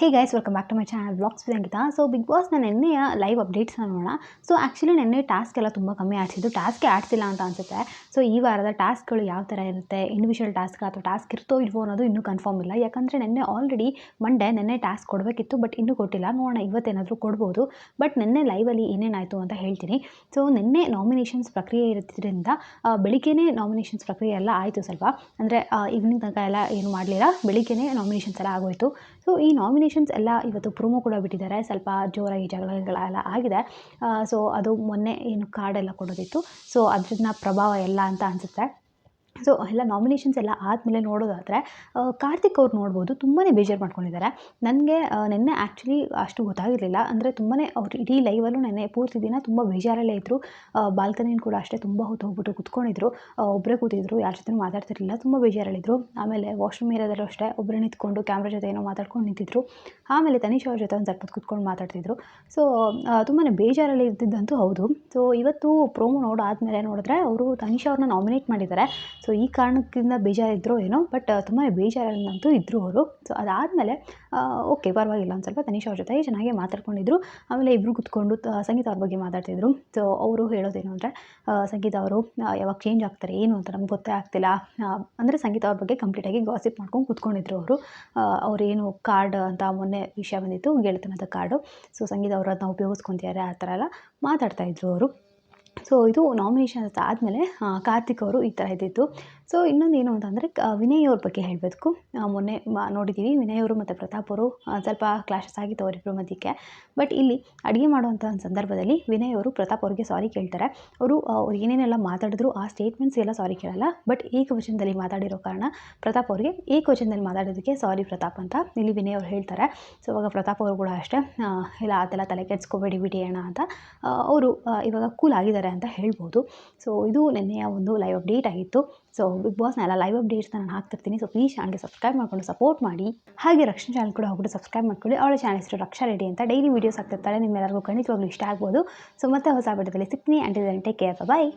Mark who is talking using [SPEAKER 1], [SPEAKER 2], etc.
[SPEAKER 1] Hey guys, welcome back to my channel vlogs with Ankita. So big ಬಾಸ್ನ ನೆನ್ನೆಯ live ಅಪ್ಡೇಟ್ಸ್ನ ನೋಡೋಣ. ಸೊ ಆ್ಯಕ್ಚುಲಿ ನೆನ್ನೆ ಟಾಸ್ಕ್ ಎಲ್ಲ ತುಂಬ ಕಮ್ಮಿ ಆಡಿಸಿದ್ದು, ಟಾಸ್ಕೇ ಆಡಿಸಿಲ್ಲ ಅಂತ ಅನಿಸುತ್ತೆ. ಸೊ ಈ ವಾರದ ಟಾಸ್ಕ್ಗಳು ಯಾವ ಥರ ಇರುತ್ತೆ, ಇಂಡಿವಿಜುವಲ್ ಟಾಸ್ಕ್ ಅಥವಾ ಟಾಸ್ಕ್ ಇರ್ತೋ ಇಲ್ವೋ ಅನ್ನೋದು ಇನ್ನೂ ಕನ್ಫರ್ಮ್ ಇಲ್ಲ. ಯಾಕಂದರೆ ನೆನ್ನೆ ಆಲ್ರೆಡಿ ನೆನ್ನೆ ಟಾಸ್ಕ್ ಕೊಡಬೇಕಿತ್ತು, ಬಟ್ ಇನ್ನೂ ಕೊಟ್ಟಿಲ್ಲ. ನೋಡೋಣ ಇವತ್ತೇನಾದರೂ ಕೊಡ್ಬೋದು. ಬಟ್ ನೆನ್ನೆ ಲೈವಲ್ಲಿ ಏನೇನಾಯಿತು ಅಂತ ಹೇಳ್ತೀನಿ. ಸೊ ನೆನ್ನೆ ನಾಮಿನೇಷನ್ಸ್ ಪ್ರಕ್ರಿಯೆ ಇರೋದ್ರಿಂದ ಬೆಳಿಗ್ಗೆನೇ ನಾಮಿನೇಷನ್ಸ್ ಪ್ರಕ್ರಿಯೆ ಎಲ್ಲ ಆಯಿತು. ಸ್ವಲ್ಪ ಅಂದರೆ ಈವ್ನಿಂಗ್ ತನಕ ಎಲ್ಲ ಏನು ಮಾಡಲಿಲ್ಲ, ಬೆಳಿಗ್ಗೆನೇ ನಾಮಿನೇಷನ್ಸ್ ಎಲ್ಲ ಆಗೋಯಿತು. ಸೊ ಈ ನಾಮಿನೇಷನ್ಸ್ ಎಲ್ಲ ಇವತ್ತು ಪ್ರೊಮೋ ಕೂಡ ಬಿಟ್ಟಿದ್ದಾರೆ. ಸ್ವಲ್ಪ ಜೋರಾಗಿ ಜಗಳಗಳೆಲ್ಲ ಆಗಿದೆ. ಸೊ ಅದು ಮೊನ್ನೆ ಏನು ಕಾರ್ಡೆಲ್ಲ ಕೊಡೋದಿತ್ತು, ಸೊ ಅದ್ರನ್ನ ಪ್ರಭಾವ ಎಲ್ಲ ಅಂತ ಅನಿಸುತ್ತೆ. ಸೊ ಎಲ್ಲ ನಾಮಿನೇಷನ್ಸ್ ಎಲ್ಲ ಆದಮೇಲೆ ನೋಡೋದಾದರೆ ಕಾರ್ತಿಕ್ ಅವ್ರು ನೋಡ್ಬೋದು ತುಂಬಾ ಬೇಜಾರು ಮಾಡ್ಕೊಂಡಿದ್ದಾರೆ. ನನಗೆ ನೆನ್ನೆ ಆ್ಯಕ್ಚುಲಿ ಅಷ್ಟು ಗೊತ್ತಾಗಿರಲಿಲ್ಲ. ಅಂದರೆ ತುಂಬಾ ಅವ್ರು ಇಡೀ ಲೈವಲ್ಲೂ ನೆನ್ನೆ ಪೂರ್ತಿ ದಿನ ತುಂಬ ಬೇಜಾರಲ್ಲೇ ಇದ್ದರು. ಬಾಲ್ಕನಿನ ಕೂಡ ಅಷ್ಟೇ ತುಂಬ ಹೊತ್ತು ಹೋಗ್ಬಿಟ್ಟು ಕುತ್ಕೊಂಡಿದ್ರು, ಒಬ್ಬರೇ ಕೂತಿದ್ರು, ಯಾರ ಜೊತೆ ಮಾತಾಡ್ತಿರಲಿಲ್ಲ, ತುಂಬ ಬೇಜಾರಲ್ಲಿದ್ದರು. ಆಮೇಲೆ ವಾಶ್ರೂಮ್ ಏರಿಯಾದಲ್ಲೂ ಅಷ್ಟೇ ಒಬ್ಬರೇ ನಿಂತ್ಕೊಂಡು ಕ್ಯಾಮ್ರಾ ಜೊತೆ ಏನೋ ಮಾತಾಡ್ಕೊಂಡು ನಿಂತಿದ್ರು. ಆಮೇಲೆ ತನಿಷ್ ಅವ್ರ ಜೊತೆ ಒಂದು ಸ್ವಲ್ಪ ಹೊತ್ತು ಕುತ್ಕೊಂಡು ಮಾತಾಡ್ತಿದ್ರು. ಸೊ ತುಂಬಾ ಬೇಜಾರಲ್ಲಿ ಇದ್ದಿದ್ದಂತೂ ಹೌದು. ಸೊ ಇವತ್ತು ಪ್ರೋಮೋ ನೋಡಾದ್ಮೇಲೆ ನೋಡಿದ್ರೆ ಅವರು ತನಿಷ್ ಅವ್ರನ್ನ ನಾಮಿನೇಟ್ ಮಾಡಿದ್ದಾರೆ. ಸೊ ಈ ಕಾರಣಕ್ಕಿಂತ ಬೇಜಾರಿದ್ರೋ ಏನೋ, ಬಟ್ ತುಂಬಾ ಬೇಜಾರಲ್ಲಂತೂ ಇದ್ದರು ಅವರು. ಸೊ ಅದಾದಮೇಲೆ ಓಕೆ ಪರವಾಗಿಲ್ಲ, ಒಂದು ಸ್ವಲ್ಪ ತನಿಷ್ ಅವ್ರ ಜೊತೆ ಚೆನ್ನಾಗೇ ಮಾತಾಡ್ಕೊಂಡಿದ್ರು. ಆಮೇಲೆ ಇಬ್ಬರು ಕುತ್ಕೊಂಡು ಸಂಗೀತ ಅವ್ರ ಬಗ್ಗೆ ಮಾತಾಡ್ತಿದ್ರು. ಸೊ ಅವರು ಹೇಳೋದೇನು ಅಂದರೆ ಸಂಗೀತ ಅವರು ಯಾವಾಗ ಚೇಂಜ್ ಆಗ್ತಾರೆ ಏನು ಅಂತ ನಮ್ಗೆ ಗೊತ್ತೇ ಆಗ್ತಿಲ್ಲ. ಅಂದರೆ ಸಂಗೀತ ಅವ್ರ ಬಗ್ಗೆ ಕಂಪ್ಲೀಟಾಗಿ ಗಾಸಿಪ್ ಮಾಡ್ಕೊಂಡು ಕೂತ್ಕೊಂಡಿದ್ರು ಅವರು. ಅವರೇನು ಕಾರ್ಡ್ ಅಂತ ಮೊನ್ನೆ ವಿಷಯ ಬಂದಿತ್ತು, ಗೆಳೆತನದ ಕಾರ್ಡು. ಸೊ ಸಂಗೀತ ಅವರು ಅದನ್ನ ಉಪಯೋಗಿಸ್ಕೊತಿದ್ದಾರೆ, ಆ ಥರ ಎಲ್ಲ ಮಾತಾಡ್ತಾಯಿದ್ರು ಅವರು. ಸೊ ಇದು ನಾಮಿನೇಷನ್ಸ್ ಆದಮೇಲೆ ಕಾರ್ತಿಕ್ ಅವರು ಈ ಥರ ಇದ್ದಿದ್ದು. ಸೊ ಇನ್ನೊಂದು ಏನು ಅಂತಂದರೆ ವಿನಯ್ ಅವ್ರ ಬಗ್ಗೆ ಹೇಳಬೇಕು. ಮೊನ್ನೆ ನೋಡಿದ್ದೀವಿ, ವಿನಯ್ ಅವರು ಮತ್ತು ಪ್ರತಾಪ್ ಅವರು ಸ್ವಲ್ಪ ಕ್ಲಾಶಸ್ ಆಗಿತ್ತು ಅವರಿಬ್ಬರ ಮಧ್ಯಕ್ಕೆ. ಬಟ್ ಇಲ್ಲಿ ಅಡುಗೆ ಮಾಡುವಂಥ ಒಂದು ಸಂದರ್ಭದಲ್ಲಿ ವಿನಯ್ ಅವರು ಪ್ರತಾಪ್ ಅವರಿಗೆ ಸಾರಿ ಕೇಳ್ತಾರೆ. ಅವ್ರು ಏನೇನೆಲ್ಲ ಮಾತಾಡಿದ್ರು ಆ ಸ್ಟೇಟ್ಮೆಂಟ್ಸ್ ಎಲ್ಲ ಸಾರಿ ಕೇಳಲ್ಲ, ಬಟ್ ಏಕವಚನದಲ್ಲಿ ಮಾತಾಡಿರೋ ಕಾರಣ ಪ್ರತಾಪ್ ಅವರಿಗೆ ಏಕವಚನದಲ್ಲಿ ಮಾತಾಡೋದಕ್ಕೆ ಸಾರಿ ಪ್ರತಾಪ್ ಅಂತ ಇಲ್ಲಿ ವಿನಯ್ ಅವರು ಹೇಳ್ತಾರೆ. ಸೊ ಇವಾಗ ಪ್ರತಾಪ್ ಅವರು ಕೂಡ ಅಷ್ಟೇ, ಇಲ್ಲ ಅದೆಲ್ಲ ತಲೆ ಕೆಡಿಸ್ಕೋಬೇಡಿ ಬಿಡಿ ಅಣ್ಣ ಅಂತ ಅವರು ಇವಾಗ ಕೂಲ್ ಆಗಿದ್ದಾರೆ ಅಂತ ಹೇಳ್ಬೋದು. ಸೊ ಇದು ನೆನ್ನೆಯ ಒಂದು ಲೈವ್ ಅಪ್ಡೇಟ್ ಆಗಿತ್ತು. ಸೊ ಬಿಗ್ ಬಾಸ್ನ ಎಲ್ಲ ಲೈವ್ ಅಪ್ಡೇಟ್ಸ್ನ ನಾನು ಹಾಕ್ತಿರ್ತೀನಿ. ಸೊ ಪ್ಲೀಸ್ ಚಾನಲ್ಗೆ ಸಬ್ಸ್ಕ್ರೈಬ್ ಮಾಡ್ಕೊಂಡು ಸಪೋರ್ಟ್ ಮಾಡಿ. ಹಾಗೆ ರಕ್ಷಣಾ ಚಾನಲ್ ಕೂಡ ಹೋಗ್ಬಿಟ್ಟು ಸಬ್ಸ್ಕ್ರೈಬ್ ಮಾಡ್ಕೊಳ್ಳಿ. ಅವಳ ಚಾನಲ್ ಹೆಸರು ರಕ್ಷಾ ರೆಡ್ಡಿ ಅಂತ. ಡೈಲಿ ವೀಡಿಯೋಸ್ ಆಗ್ತಿರ್ತಾಳೆ, ನಿಮ್ಮೆಲ್ಲರಿಗೂ ಖಂಡಿತವಾಗ್ಲೂ ಇಷ್ಟ ಆಗ್ಬೋದು. ಸೊ ಮತ್ತೆ ಹೊಸ ವಿಡಿಯೋದಲ್ಲಿ ಸಿಗ್ತೀನಿ. ಅಂಟಿಲ್ ದೆನ್ ಟೇಕ್ ಕೇರ್, ಬಾಯ್.